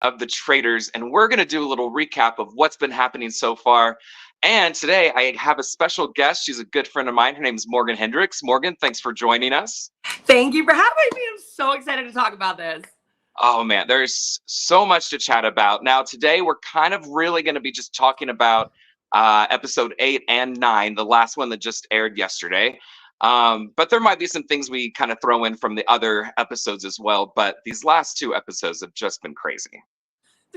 of the Traitors, and we're going to do a little recap of what's been happening so far. And today I have a special guest. She's a good friend of mine. Her name is Morgan Hendricks. Morgan, thanks for joining us. Thank you for having me. I'm so excited to talk about this. Oh man, there's so much to chat about. Now, today we're kind of really going to be just talking about episode 8 and 9, the last one that just aired yesterday. But there might be some things we kind of throw in from the other episodes as well. But these last 2 episodes have just been crazy.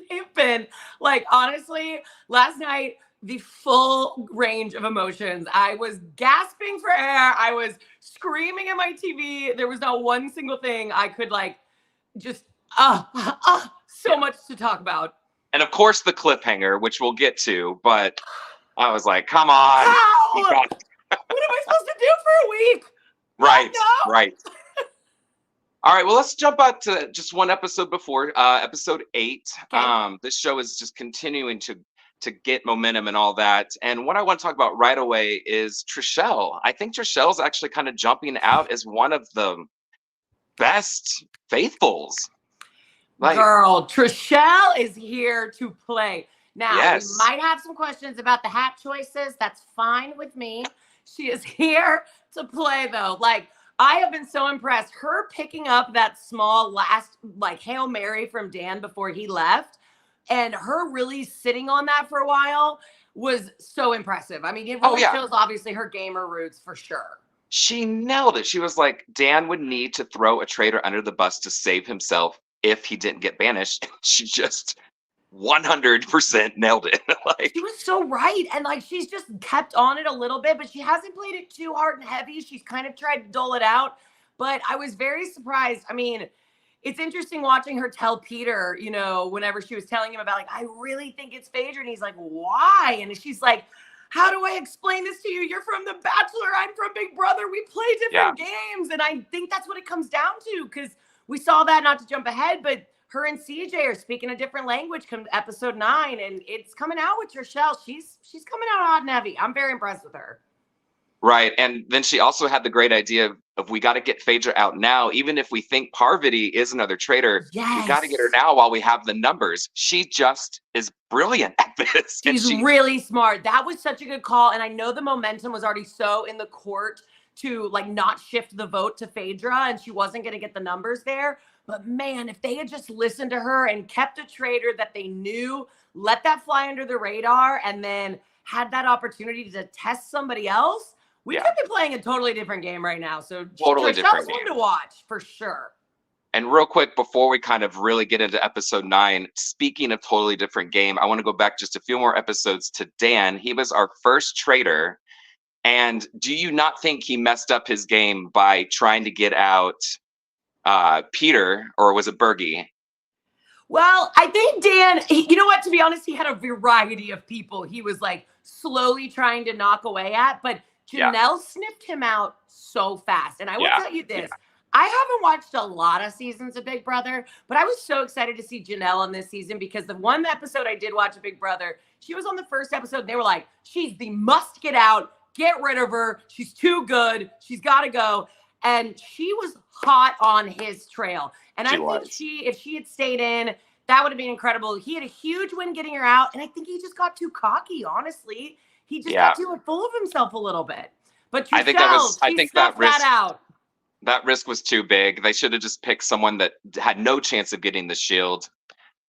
They've been, like, honestly, last night, the full range of emotions. I was gasping for air. I was screaming at my TV. There was not one single thing I could, like, just, so much to talk about. And of course, the cliffhanger, which we'll get to. But I was like, come on. How? What am I supposed to do for a week? Right, Oh, no. right. All right, well, let's jump out to just one episode before, episode 8. Okay. This show is just continuing to get momentum and all that. And what I want to talk about right away is Trishelle. I think Trishelle's actually kind of jumping out as one of the best faithfuls. Like, girl, Trishelle is here to play. Now, yes. We might have some questions about the hat choices. That's fine with me. She is here to play, though. Like, I have been so impressed. Her picking up that small last, like, Hail Mary from Dan before he left, and her really sitting on that for a while was so impressive. I mean, it really shows, obviously, her gamer roots for sure. She nailed it. She was like, Dan would need to throw a traitor under the bus to save himself if he didn't get banished. She just 100% nailed it. Like, she was so right. And like, she's just kept on it a little bit, but she hasn't played it too hard and heavy. She's kind of tried to dole it out, but I was very surprised. I mean, it's interesting watching her tell Peter, you know, whenever she was telling him about, like, I really think it's Phaedra. And he's like, why? And she's like, how do I explain this to you? You're from The Bachelor. I'm from Big Brother. We play different games. And I think that's what it comes down to, because we saw that, not to jump ahead, but her and CJ are speaking a different language come episode 9, and it's coming out with Trishelle. She's coming out hot and heavy. I'm very impressed with her. Right. And then she also had the great idea of we got to get Phaedra out now. Even if we think Parvati is another traitor, we got to get her now while we have the numbers. She just is brilliant at this. She's really smart. That was such a good call. And I know the momentum was already so in the court to, like, not shift the vote to Phaedra, and she wasn't going to get the numbers there. But man, if they had just listened to her and kept a traitor that they knew, let that fly under the radar, and then had that opportunity to test somebody else, we could be playing a totally different game right now. So totally different one to watch for sure. And real quick, before we kind of really get into episode 9, speaking of totally different game, I want to go back just a few more episodes to Dan. He was our first traitor. And do you not think he messed up his game by trying to get out Peter, or was it Bergie? Well, I think Dan, you know what, to be honest, he had a variety of people he was, like, slowly trying to knock away at, but Janelle sniffed him out so fast. And I will tell you this, I haven't watched a lot of seasons of Big Brother, but I was so excited to see Janelle on this season, because the one episode I did watch of Big Brother, she was on the first episode, and they were like, she's the must get out, get rid of her, she's too good, she's got to go. And she was hot on his trail. And I think if she had stayed in, that would have been incredible. He had a huge win getting her out, and I think he just got too cocky, honestly. He just got too full of himself a little bit. But Trishelle, I think that risk was too big. They should have just picked someone that had no chance of getting the shield.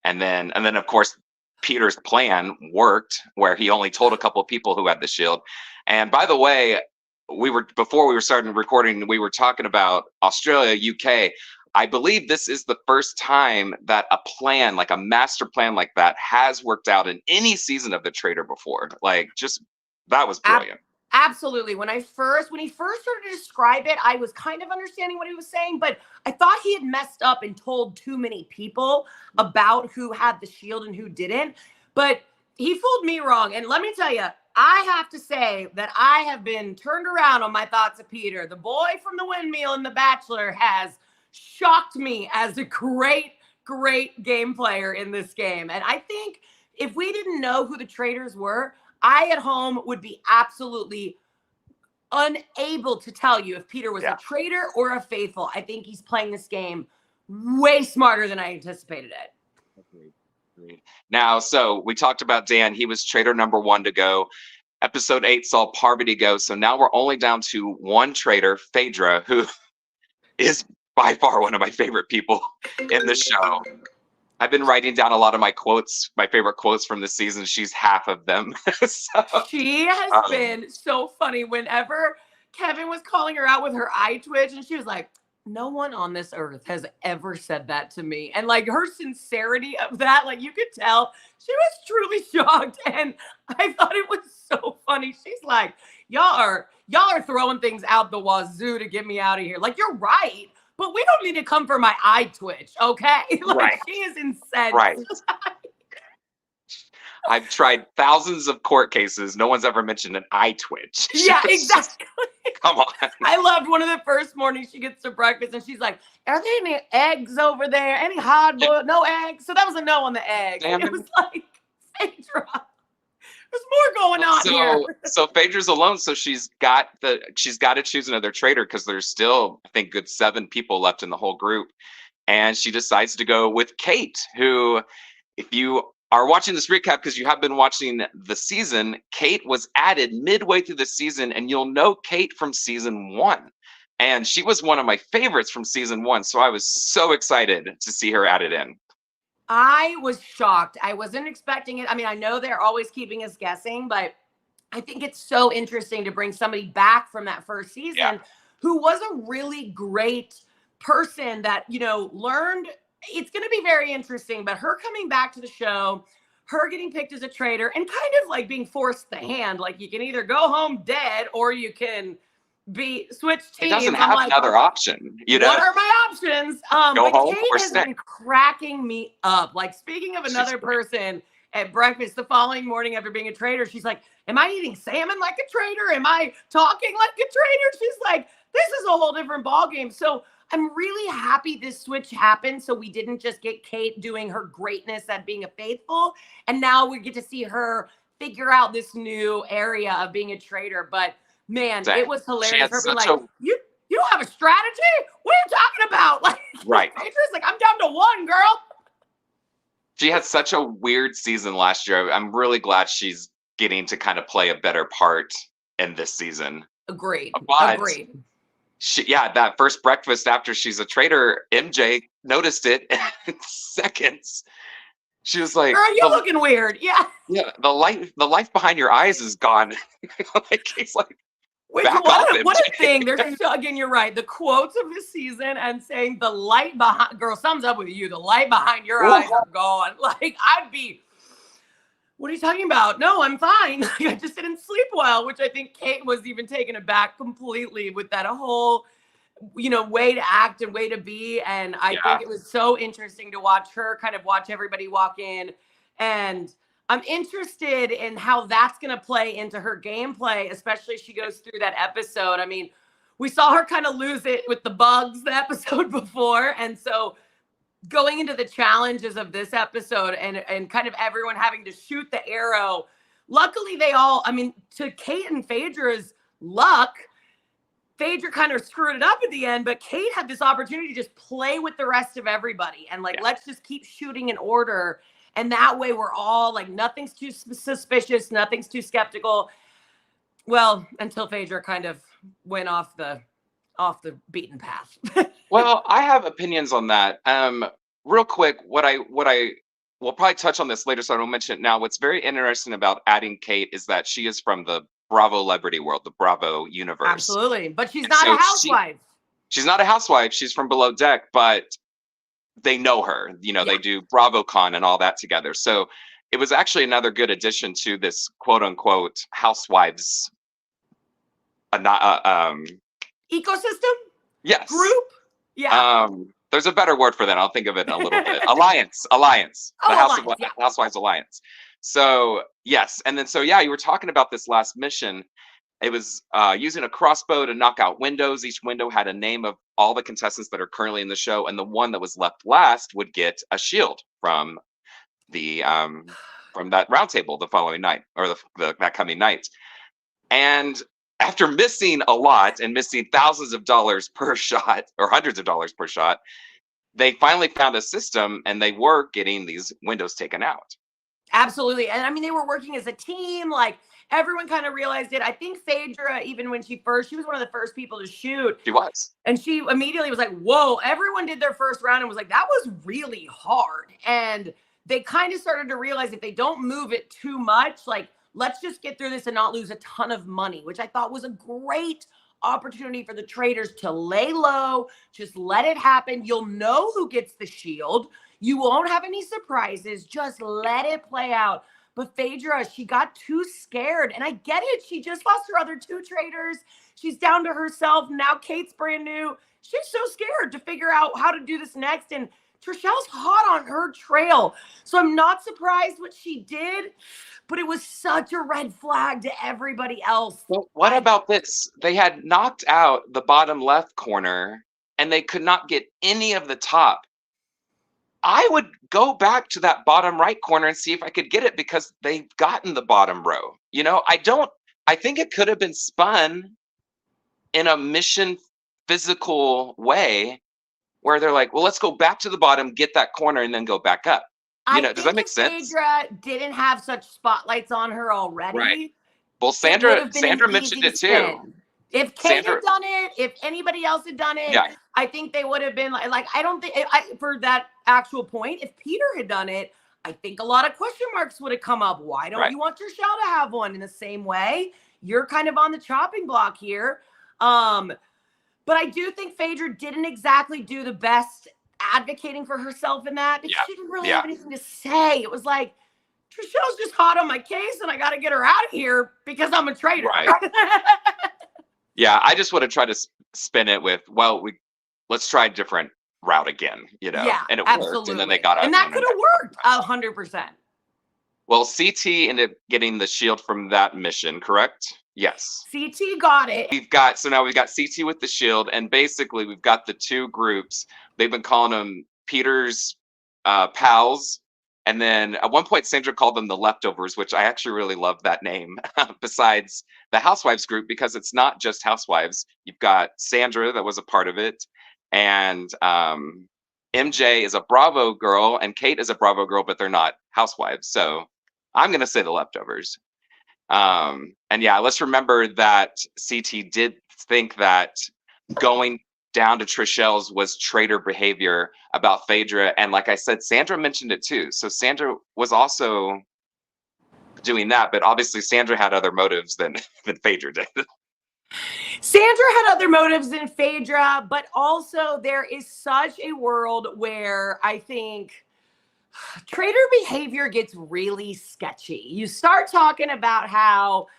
And then of course, Peter's plan worked, where he only told a couple of people who had the shield. And by the way, before we were starting recording, we were talking about Australia, UK. I believe this is the first time that a plan, like a master plan like that, has worked out in any season of The Traitor before. Like, just, that was brilliant. Absolutely. When he first started to describe it, I was kind of understanding what he was saying, but I thought he had messed up and told too many people about who had the shield and who didn't. But he fooled me wrong. And let me tell you, I have to say that I have been turned around on my thoughts of Peter. The boy from the windmill in The Bachelor has shocked me as a great game player in this game. And I think if we didn't know who the traitors were, I at home would be absolutely unable to tell you if Peter was a traitor or a faithful. I think he's playing this game way smarter than I anticipated it. Now, so we talked about Dan. He was traitor number 1 to go. Episode 8 saw Parvati go. So now we're only down to one traitor, Phaedra, who is by far one of my favorite people in the show. I've been writing down a lot of my quotes, my favorite quotes from the season. She's half of them. So, she has been so funny. Whenever Kevin was calling her out with her eye twitch, and she was like, no one on this earth has ever said that to me. And like her sincerity of that, like you could tell she was truly shocked. And I thought it was so funny. She's like, y'all are throwing things out the wazoo to get me out of here. Like, you're right, but we don't need to come for my eye twitch, okay? Like, right. She is incensed. Right. I've tried thousands of court cases. No one's ever mentioned an eye twitch. Yeah, exactly. Come on. I loved one of the first mornings she gets to breakfast and she's like, are there any eggs over there? Any hard boiled? No eggs? So that was a no on the eggs. It was like, Phaedra, there's more going on here. So Phaedra's alone. So she's got to choose another traitor because there's still, I think, good 7 people left in the whole group. And she decides to go with Kate, who, if you are watching this recap because you have been watching the season, Kate was added midway through the season, and you'll know Kate from season 1. And she was one of my favorites from season 1. So I was so excited to see her added in. I was shocked. I wasn't expecting it. I mean, I know they're always keeping us guessing, but I think it's so interesting to bring somebody back from that first season who was a really great person that, learned. It's going to be very interesting, but her coming back to the show, her getting picked as a traitor, and kind of like being forced the hand. Like, you can either go home dead or you can switch teams. He doesn't have another option. What are my options? Go home Kate or has stay. been cracking me up. Like, speaking of another person at breakfast the following morning after being a traitor, she's like, am I eating salmon like a traitor? Am I talking like a traitor? She's like, this is a whole different ballgame. So I'm really happy this switch happened. So we didn't just get Kate doing her greatness at being a faithful. And now we get to see her figure out this new area of being a traitor. But man, it was hilarious. Her being like, you don't have a strategy? What are you talking about? Like, right. Phaedra's like, I'm down to 1, girl. She had such a weird season last year. I'm really glad she's getting to kind of play a better part in this season. Agreed. Agreed. That first breakfast after she's a traitor, MJ noticed it in seconds. She was like, girl, you're looking weird. Yeah. Yeah. The life behind your eyes is gone. Like, he's like, what a thing. There's again, you're right. The quotes of the season and saying the light behind, girl, sums up with you. The light behind your eyes are gone. Like, I'd be, what are you talking about? No, I'm fine. I just didn't sleep well, which I think Kate was even taken aback completely with that whole, way to act and way to be. And I think it was so interesting to watch her kind of watch everybody walk in. And I'm interested in how that's going to play into her gameplay, especially as she goes through that episode. I mean, we saw her kind of lose it with the bugs the episode before. And so going into the challenges of this episode and kind of everyone having to shoot the arrow, luckily to Kate and Phaedra's luck, Phaedra kind of screwed it up at the end, but Kate had this opportunity to just play with the rest of everybody and let's just keep shooting in order. And that way we're all like, nothing's too suspicious, nothing's too skeptical. Well, until Phaedra kind of went off the beaten path. Well, I have opinions on that. Real quick, what I we'll probably touch on this later, so I don't mention it now. What's very interesting about adding Kate is that she is from the Bravo celebrity world, the Bravo universe. Absolutely, but she's not a housewife. She's not a housewife. She's from Below Deck, but they know her. They do BravoCon and all that together. So it was actually another good addition to this quote unquote housewives ecosystem. Yes. Group. Yeah. There's a better word for that. I'll think of it in a little bit. Alliance. The Housewives Alliance. So yes. And then, you were talking about this last mission. It was using a crossbow to knock out windows. Each window had a name of all the contestants that are currently in the show. And the one that was left last would get a shield from from that round table the following night, or that coming night. And after missing a lot and missing thousands of dollars per shot, or hundreds of dollars per shot, they finally found a system, and they were getting these windows taken out. Absolutely. And I mean, they were working as a team. Like, everyone kind of realized it. I think Phaedra, even when she was one of the first people to shoot. She was. And she immediately was like, whoa, everyone did their first round and was like, that was really hard. And they kind of started to realize if they don't move it too much, like, let's just get through this and not lose a ton of money, which I thought was a great opportunity for the Traitors to lay low, just let it happen. You'll know who gets the shield. You won't have any surprises. Just let it play out. But Phaedra, she got too scared. And I get it. She just lost her other 2 traitors. She's down to herself. Now Kate's brand new. She's so scared to figure out how to do this next. And Trishelle's hot on her trail. So I'm not surprised what she did, but it was such a red flag to everybody else. Well, what about this? They had knocked out the bottom left corner, and they could not get any of the top. I would go back to that bottom right corner and see if I could get it, because they've gotten the bottom row. I think it could have been spun in a mission physical way where they're like, well, let's go back to the bottom, get that corner, and then go back up. Does that make sense? Phaedra didn't have such spotlights on her already. Right. Well, Sandra mentioned it too. If Kate had done it, if anybody else had done it, I think they would have been like, I don't think, for that actual point, if Peter had done it, I think a lot of question marks would have come up. Why don't you want Trishelle to have one? In the same way, you're kind of on the chopping block here. But I do think Phaedra didn't exactly do the best advocating for herself in that, because she didn't really have anything to say. It was like, Trishelle's just hot on my case and I got to get her out of here because I'm a traitor. Right. Yeah, I just would have tried to spin it with, well, let's try a different route again, and it worked. And then they got out. And that could have worked 100%. Well, CT ended up getting the shield from that mission, correct? Yes. CT got it. Now we've got CT with the shield, and basically we've got the 2 groups. They've been calling them Peter's pals. And then at one point, Sandra called them the leftovers, which I actually really love that name, besides the Housewives group, because it's not just Housewives. You've got Sandra that was a part of it. And MJ is a Bravo girl, and Kate is a Bravo girl, but they're not Housewives. So I'm going to say the leftovers. And yeah, let's remember that CT did think that going down to Trishelle's was traitor behavior about Phaedra. And like I said, Sandra mentioned it too. So Sandra was also doing that, but obviously Sandra had other motives than Phaedra did. Sandra had other motives than Phaedra, but also there is such a world where I think traitor behavior gets really sketchy. You start talking about how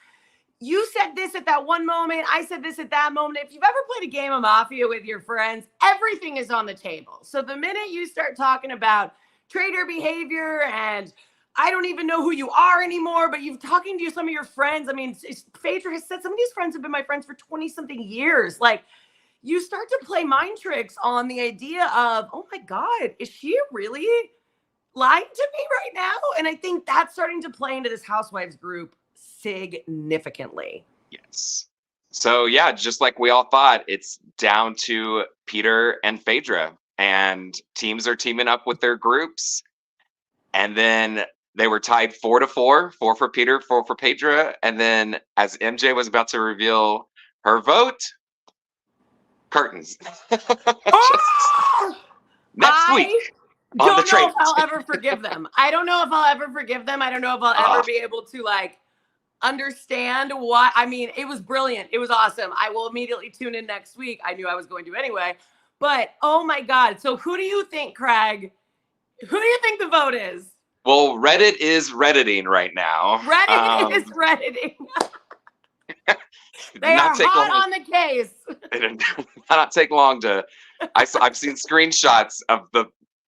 you said this at that one moment, I said this at that moment. If you've ever played a game of Mafia with your friends, everything is on the table. So the minute you start talking about traitor behavior and I don't even know who you are anymore, but you're talking to some of your friends. I mean, Phaedra has said some of these friends have been my friends for 20-something years. Like, you start to play mind tricks on the idea of, oh my God, is she really lying to me right now? And I think that's starting to play into this Housewives group significantly. Yes. So yeah, just like we all thought, it's down to Peter and Phaedra, and teams are teaming up with their groups. And then they were tied 4-4, 4 for Peter, 4 for Phaedra. And then as MJ was about to reveal her vote, curtains. Next week. I don't know if I'll ever forgive them. I don't know if I'll ever forgive them. I don't know if I'll ever be able to understand why. I mean, it was brilliant. It was awesome. I will immediately tune in next week. I knew I was going to anyway. But oh my God. So who do you think, Craig? Who do you think the vote is? Well, Reddit is Redditing right now. Reddit is Redditing. They are hot on the case. It did not take long to. I've seen screenshots of the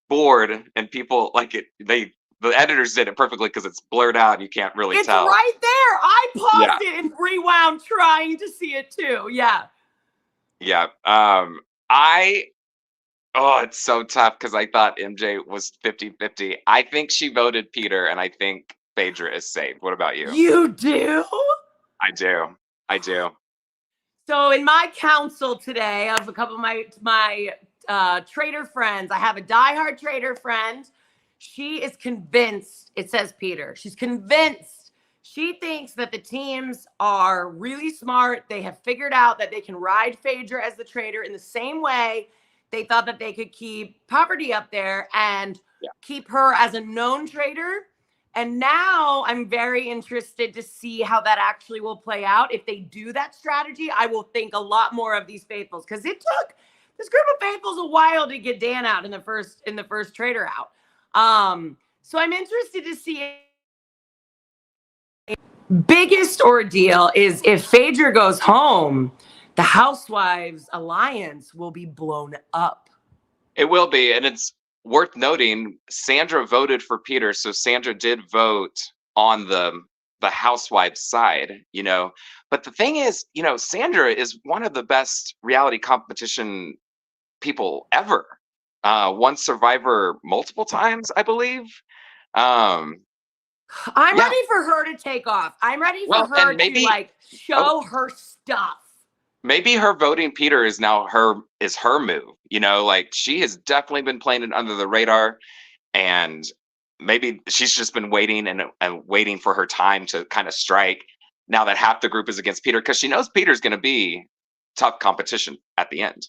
board, and people like it. The editors did it perfectly because it's blurred out and you can't really tell. It's right there. I paused it and rewound trying to see it too. Yeah. Yeah. It's so tough because I thought MJ was 50-50. I think she voted Peter, and I think Phaedra is safe. What about you? You do? I do. So in my council today of a couple of my traitor friends. I have a diehard traitor friend. She is convinced, it says Peter, she's convinced, she thinks that the teams are really smart. They have figured out that they can ride Phaedra as the traitor in the same way they thought that they could keep Poverty up there and keep her as a known traitor. And now I'm very interested to see how that actually will play out. If they do that strategy, I will think a lot more of these faithfuls, because it took this group of faithfuls a while to get Dan out in the first traitor out. So I'm interested to see. Biggest ordeal is if Phaedra goes home, the Housewives alliance will be blown up. It will be, and it's worth noting, Sandra voted for Peter, so Sandra did vote on the Housewives side, you know. But the thing is, you know, Sandra is one of the best reality competition people ever. Won Survivor multiple times, I believe. I'm ready for her to take off. I'm ready for her to like show her stuff. Maybe her voting Peter is now her move. You know, like she has definitely been playing it under the radar, and maybe she's just been waiting and waiting for her time to kind of strike. Now that half the group is against Peter, because she knows Peter's going to be tough competition at the end.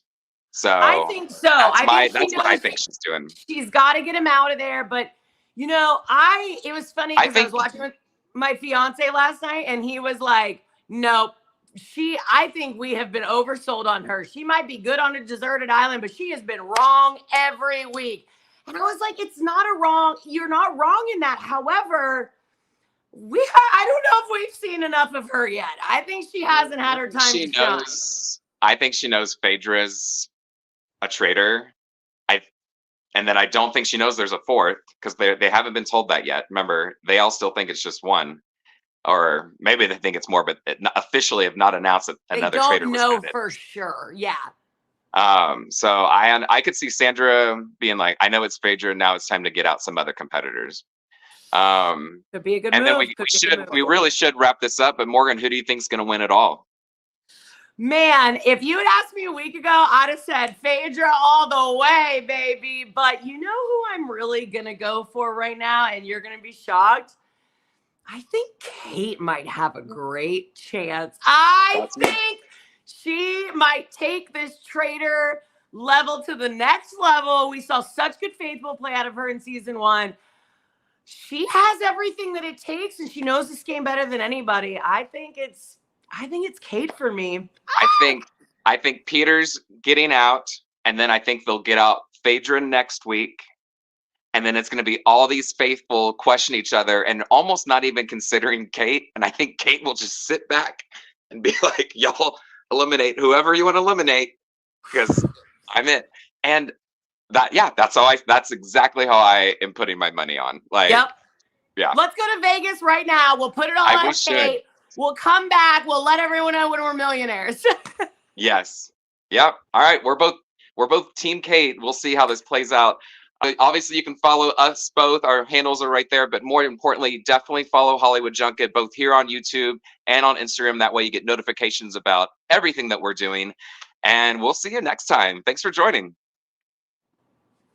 So I think so. That's what I think she's doing. She's got to get him out of there. But you know, it was funny because I was watching with my fiance last night, and he was like, "Nope, I think we have been oversold on her. She might be good on a deserted island, but she has been wrong every week." And I was like, "It's not a wrong. You're not wrong in that. However, I don't know if we've seen enough of her yet. I think she hasn't had her time to shine." I think she knows Phaedra's a traitor. And then I don't think she knows there's a fourth, because they haven't been told that yet. Remember, they all still think it's just one, or maybe they think it's more, but officially have not announced that another traitor was know for sure. Yeah. So I could see Sandra being like, "I know it's Phaedra. Now it's time to get out some other competitors." Could be a good and move. Then we really should wrap this up. But Morgan, who do you think's going to win it all? Man, if you had asked me a week ago, I'd have said Phaedra all the way, baby. But you know who I'm really going to go for right now, and you're going to be shocked? I think Kate might have a great chance. I think she might take this traitor level to the next level. We saw such good faithful play out of her in season 1. She has everything that it takes, and she knows this game better than anybody. I think it's Kate for me. I think Peter's getting out, and then I think they'll get out Phaedra next week. And then it's going to be all these faithful question each other and almost not even considering Kate. And I think Kate will just sit back and be like, "Y'all eliminate whoever you want to eliminate, because I'm it." And that's exactly how I am putting my money on. Like, yep. Yeah. Let's go to Vegas right now. We'll put it all on Kate. We'll come back. We'll let everyone know when we're millionaires. Yes. Yep. All right. We're both Team Kate. We'll see how this plays out. Obviously, you can follow us both. Our handles are right there. But more importantly, definitely follow Hollywood Junket, both here on YouTube and on Instagram. That way you get notifications about everything that we're doing. And we'll see you next time. Thanks for joining.